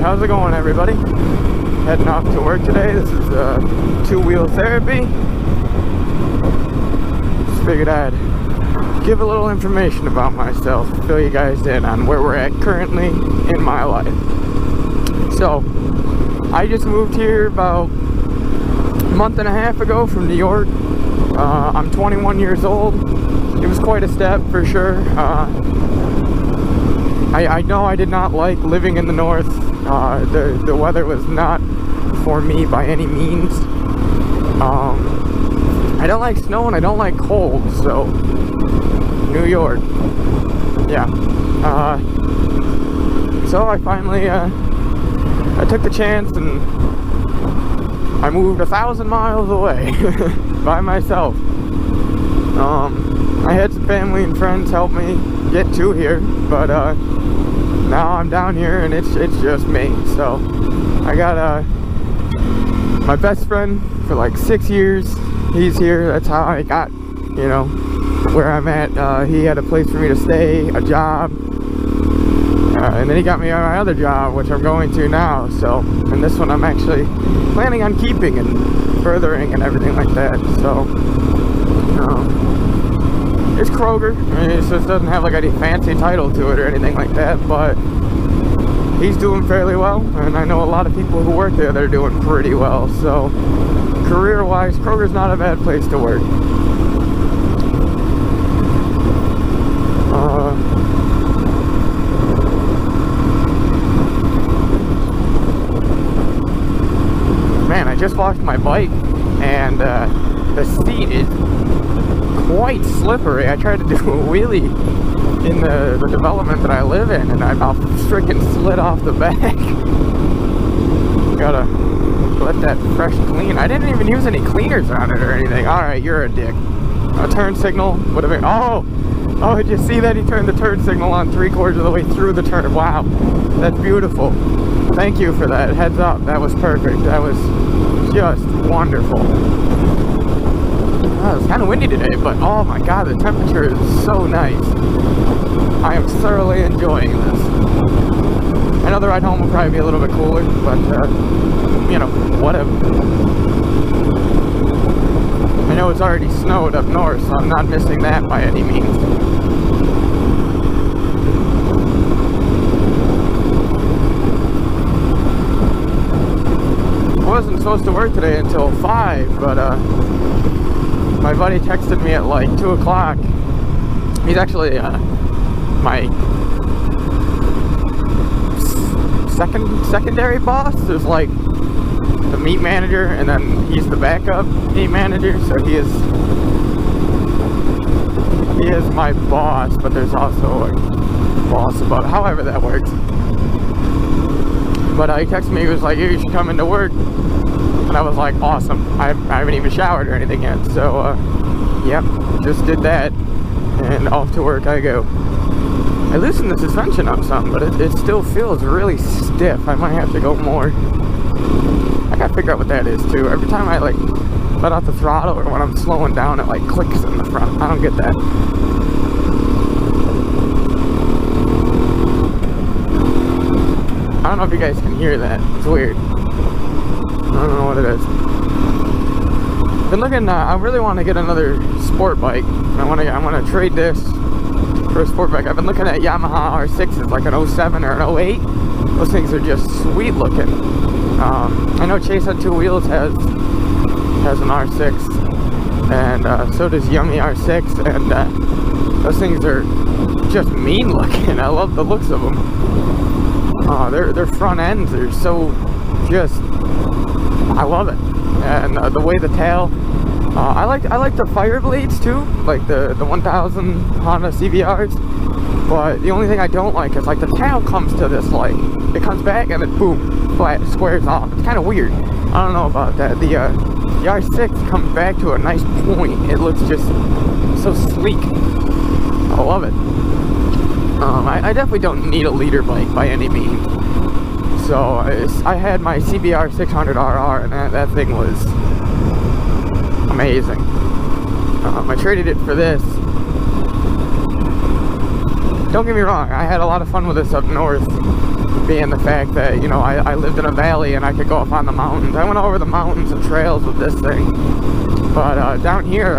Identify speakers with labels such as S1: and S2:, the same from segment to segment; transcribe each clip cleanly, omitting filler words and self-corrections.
S1: how's it going, everybody? Heading off to work today. This is two-wheel therapy. Just figured I'd give a little information about myself, fill you guys in on where we're at currently in my life. So, I just moved here about a month and a half ago from New York. I'm 21 years old. It was quite a step for sure. I know I did not like living in the north. The weather was not for me by any means. I don't like snow and I don't like cold, so New York, yeah. So I finally I took the chance and I moved 1,000 miles away by myself. I had some family and friends help me get to here, but now I'm down here and it's just me. So I got my best friend for like 6 years. He's here. That's how I got, you know, where I'm at. He had a place for me to stay, a job, and then he got me my other job, which I'm going to now. So, and this one I'm actually planning on keeping and furthering and everything like that. So it's Kroger. I mean, it just doesn't have like any fancy title to it or anything like that, but he's doing fairly well, and I know a lot of people who work there that are doing pretty well. So career-wise, Kroger's not a bad place to work. Man, I just washed my bike, and the seat is quite slippery. I tried to do a wheelie in the development that I live in, and I about freaking slid off the back. Gotta let that fresh clean. I didn't even use any cleaners on it or anything. Alright, you're a dick. A turn signal would have been... Oh, did you see that? He turned the turn signal on 3/4 of the way through the turn. Wow, that's beautiful. Thank you for that. Heads up, that was perfect. That was just wonderful. Oh, it's kind of windy today, but oh my god, the temperature is so nice. I am thoroughly enjoying this. I know the ride home will probably be a little bit cooler, but you know, whatever. I know it's already snowed up north, so I'm not missing that by any means. I wasn't supposed to work today until 5, but my buddy texted me at like 2 o'clock. He's actually my secondary boss. There's like the meat manager, and then he's the backup meat manager. So he is my boss, but there's also a boss above. However that works. But he texted me. He was like, "Hey, you should come into work." And I was like, awesome. I haven't even showered or anything yet. So, yep, just did that. And off to work I go. I loosened the suspension up some, but it still feels really stiff. I might have to go more. I gotta figure out what that is, too. Every time I, like, let out the throttle or when I'm slowing down, it, like, clicks in the front. I don't get that. I don't know if you guys can hear that. It's weird. I don't know what it is. Been looking. I really want to get another sport bike. I want to trade this for a sport bike. I've been looking at Yamaha R6s, like an 07 or an 08. Those things are just sweet looking. I know Chase on Two Wheels has an R6, and so does Yummy R6, and those things are just mean looking. I love the looks of them. Their front ends are so just. I love it, and the way the tail. I like the fire blades too, like the 1000 Honda CBRs. But the only thing I don't like is like the tail comes to this, like it comes back and then boom, flat squares off. It's kind of weird. I don't know about that. The R6 comes back to a nice point. It looks just so sleek. I love it. I definitely don't need a leader bike by any means. So I had my CBR 600RR, and that thing was amazing. I traded it for this don't get me wrong, I had a lot of fun with this up north, being the fact that, you know, I lived in a valley and I could go up on the mountains. I went over the mountains and trails with this thing. But down here,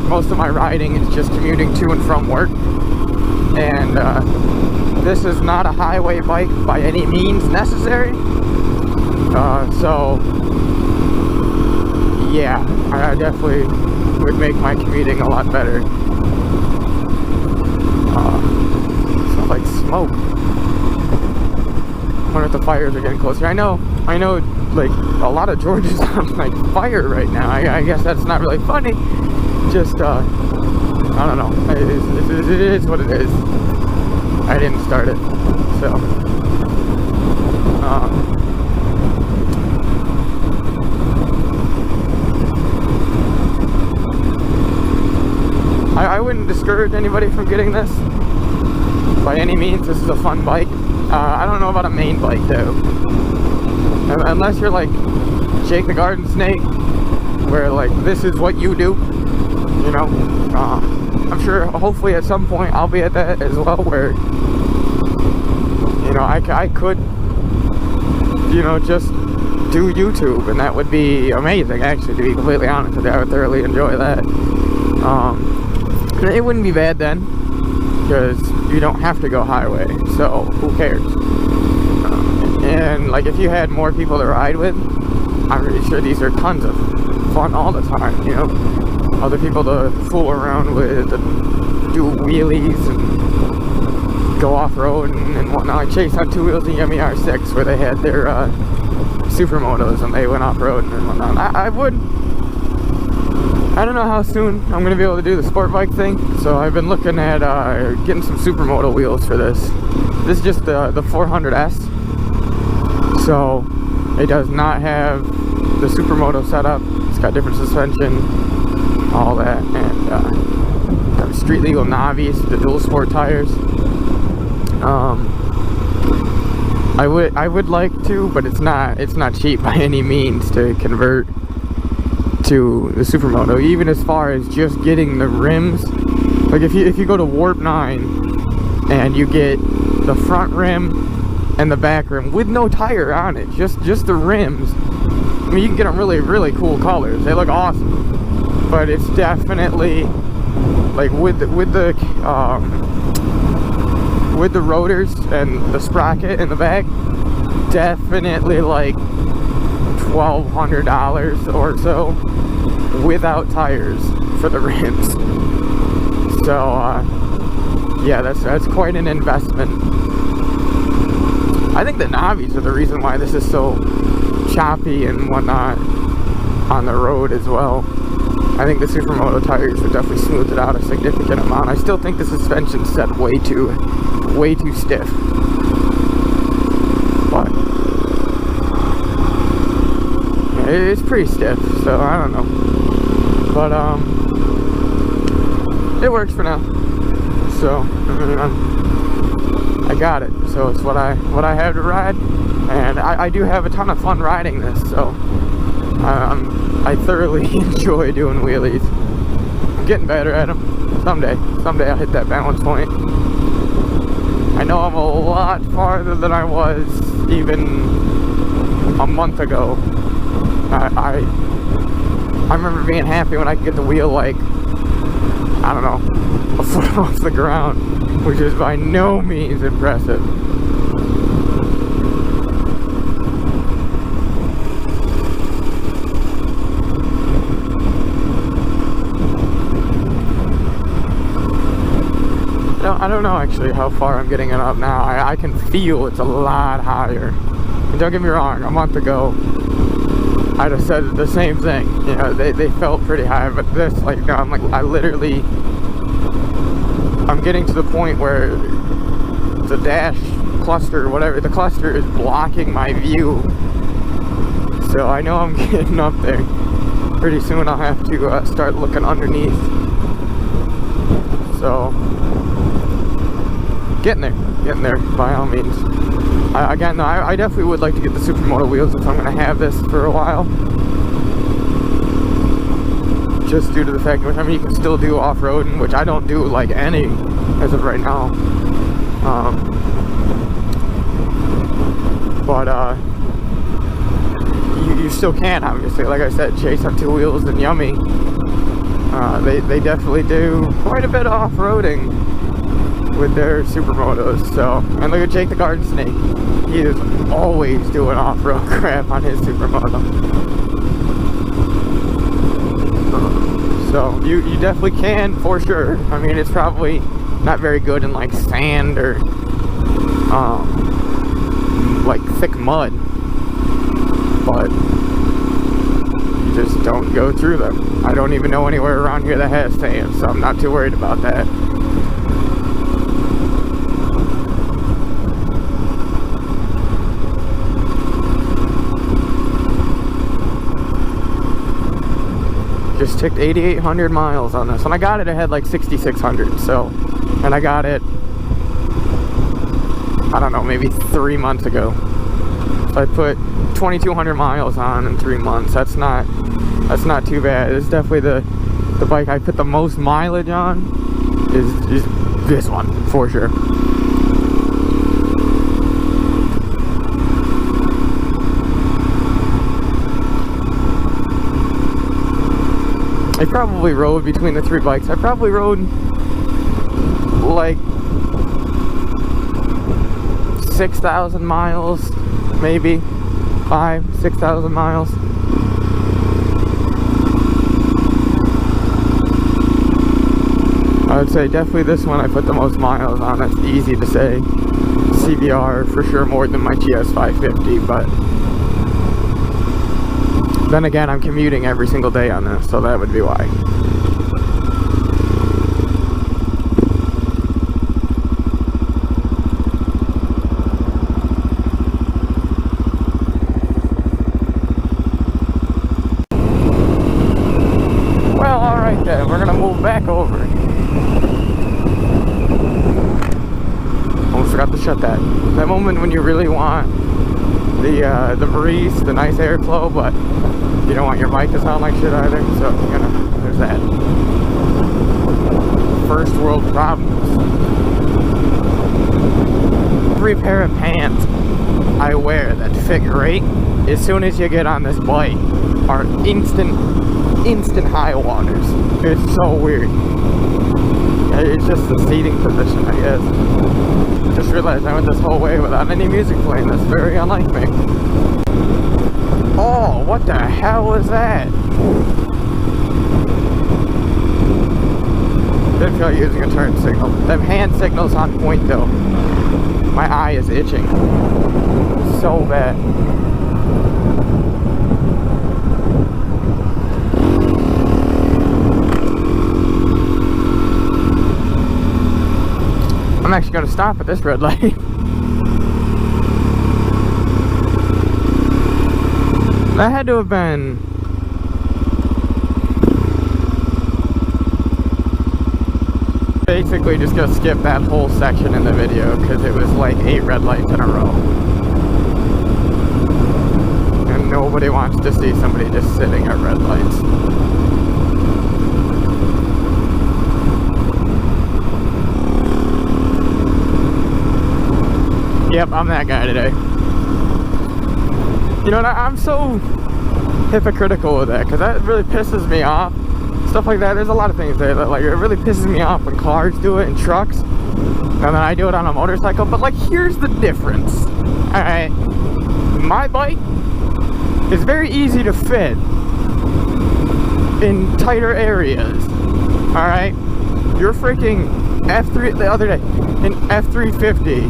S1: most of my riding is just commuting to and from work. And this is not a highway bike by any means necessary. So, yeah, I definitely would make my commuting a lot better. Smells like smoke. I wonder if the fires are getting closer. I know, like, a lot of Georgia's on, like, fire right now. I guess that's not really funny. Just, I don't know. It is what it is. I didn't start it, so. I wouldn't discourage anybody from getting this by any means. This is a fun bike. I don't know about a main bike though, unless you're like Jake the Garden Snake, where like this is what you do, you know. I'm sure hopefully at some point I'll be at that as well, where, you know, I could, you know, just do YouTube, and that would be amazing, actually, to be completely honest with you. I would thoroughly enjoy that. It wouldn't be bad then, because you don't have to go highway, so who cares? And like, if you had more people to ride with, I'm pretty sure these are tons of fun all the time, you know. Other people to fool around with, to do wheelies and go off-road and whatnot. I chased on two wheels in Yemi R6 where they had their supermotos and they went off-road and whatnot. I don't know how soon I'm going to be able to do the sport bike thing, so I've been looking at getting some supermoto wheels for this. This is just the 400S, so it does not have the supermoto setup. It's got different suspension, all that, and got street legal Navis, the dual sport tires. I would like to, but it's not cheap by any means to convert to the supermoto, even as far as just getting the rims. Like if you go to Warp 9 and you get the front rim and the back rim with no tire on it, just the rims, I mean, you can get them really cool colors. They look awesome, but it's definitely like with the rotors and the sprocket in the back, definitely like $1,200 or so without tires for the rims. So yeah, that's quite an investment. I think the Navis are the reason why this is so choppy and whatnot on the road as well. I think the supermoto tires would definitely smooth it out a significant amount. I still think the suspension's set way too stiff, but it's pretty stiff, so I don't know. But it works for now. So I got it. So it's what I have to ride, and I do have a ton of fun riding this. So I thoroughly enjoy doing wheelies. I'm getting better at them. Someday I'll hit that balance point. I know I'm a lot farther than I was even a month ago. I remember being happy when I could get the wheel, like, I don't know, a foot off the ground, which is by no means impressive. I don't know actually how far I'm getting it up now. I can feel it's a lot higher. And don't get me wrong, a month ago I'd have said the same thing. You know, they felt pretty high, but this, like, no, I'm getting to the point where the dash cluster, whatever, the cluster is blocking my view. So I know I'm getting up there. Pretty soon I'll have to start looking underneath. So getting there by all means. Again, no, I definitely would like to get the supermoto wheels if I'm going to have this for a while. Just due to the fact that, I mean, you can still do off-roading, which I don't do like any as of right now. But you still can, obviously. Like I said, Chase on two wheels and Yummy, they definitely do quite a bit of off-roading with their supermotos. So, and look at Jake the Garden Snake. He is always doing off-road crap on his supermoto. So you definitely can, for sure. I mean, it's probably not very good in like sand or like thick mud, but you just don't go through them. I don't even know anywhere around here that has sand, so I'm not too worried about that. Just ticked 8,800 miles on this, and I got it ahead like 6,600. So, and I got it, I don't know, maybe 3 months ago. So I put 2,200 miles on in 3 months. That's not too bad. It's definitely the bike I put the most mileage on is this one, for sure. I probably rode between the three bikes. I probably rode like 6,000 miles, maybe 6,000 miles. I would say definitely this one I put the most miles on. That's easy to say. CBR for sure more than my GS 550, but then again, I'm commuting every single day on this, so that would be why. Well, alright then, we're gonna move back over. Almost forgot to shut that. That moment when you really want the breeze, the nice airflow, but you don't want your bike to sound like shit either, so you know, there's that. First world problems. Every pair of pants I wear that fit great, as soon as you get on this bike, are instant high waters. It's so weird. It's just the seating position, I guess. Just realized I went this whole way without any music playing. That's very unlike me. Oh, what the hell was that? Didn't feel like using a turn signal. Them hand signals on point though. My eye is itching so bad. I'm actually going to stop at this red light. That had to have been basically just gonna skip that whole section in the video because it was like 8 red lights in a row. And nobody wants to see somebody just sitting at red lights. Yep, I'm that guy today. You know, I'm so hypocritical with that because that really pisses me off. Stuff like that, there's a lot of things there that like it really pisses me off when cars do it and trucks, and then I do it on a motorcycle. But like, here's the difference. Alright, my bike is very easy to fit in tighter areas. Alright, your freaking F3 the other day, an F350,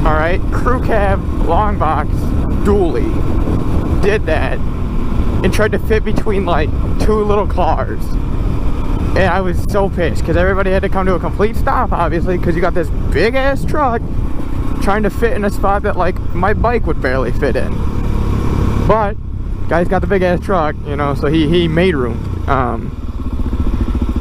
S1: alright, crew cab, long box, dually, did that and tried to fit between like 2 little cars, and I was so pissed because everybody had to come to a complete stop, obviously, because you got this big ass truck trying to fit in a spot that like my bike would barely fit in. But guy's got the big ass truck, you know, so he made room.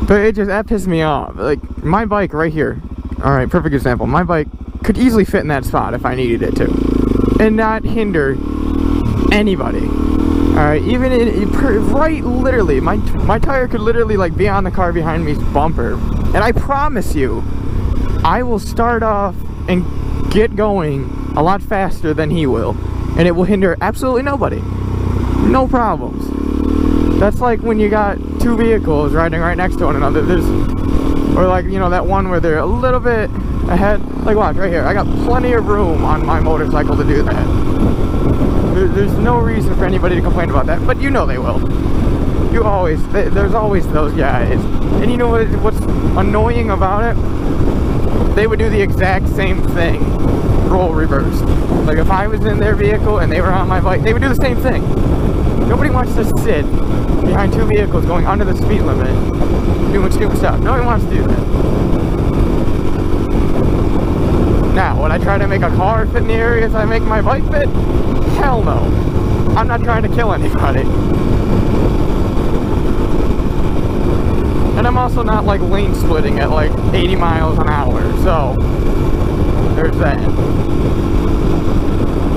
S1: But it just, that pissed me off. Like, my bike right here, alright, perfect example, my bike could easily fit in that spot if I needed it to and not hinder anybody. Alright, even right, literally, my tire could literally like be on the car behind me's bumper, and I promise you, I will start off and get going a lot faster than he will, and it will hinder absolutely nobody. No problems. That's like when you got two vehicles riding right next to one another. Or like, you know, that one where they're a little bit ahead. Like, watch right here. I got plenty of room on my motorcycle to do that. There's no reason for anybody to complain about that, but you know they will. There's always those guys. And you know what's annoying about it? They would do the exact same thing, role reversed. Like if I was in their vehicle and they were on my bike, they would do the same thing. Nobody wants to sit behind two vehicles going under the speed limit, doing stupid stuff. Nobody wants to do that. Now, would I try to make a car fit in the areas I make my bike fit? Hell no. I'm not trying to kill anybody. And I'm also not like lane splitting at like 80 miles an hour, so there's that.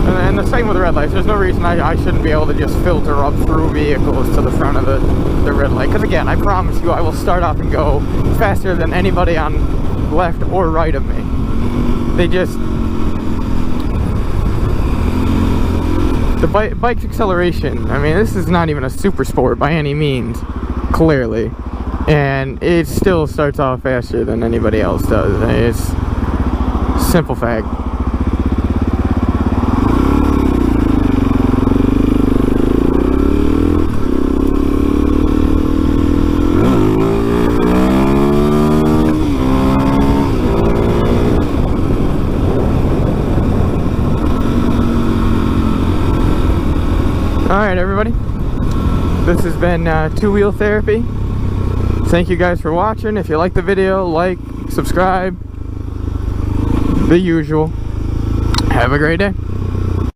S1: And the same with red lights. There's no reason I shouldn't be able to just filter up through vehicles to the front of the red light. Because again, I promise you, I will start off and go faster than anybody on left or right of me. They just... The bike's acceleration, I mean, this is not even a super sport by any means, clearly. And it still starts off faster than anybody else does. It's simple fact. Alright everybody, this has been Two Wheel Therapy. Thank you guys for watching. If you like the video, like, subscribe, the usual. Have a great day.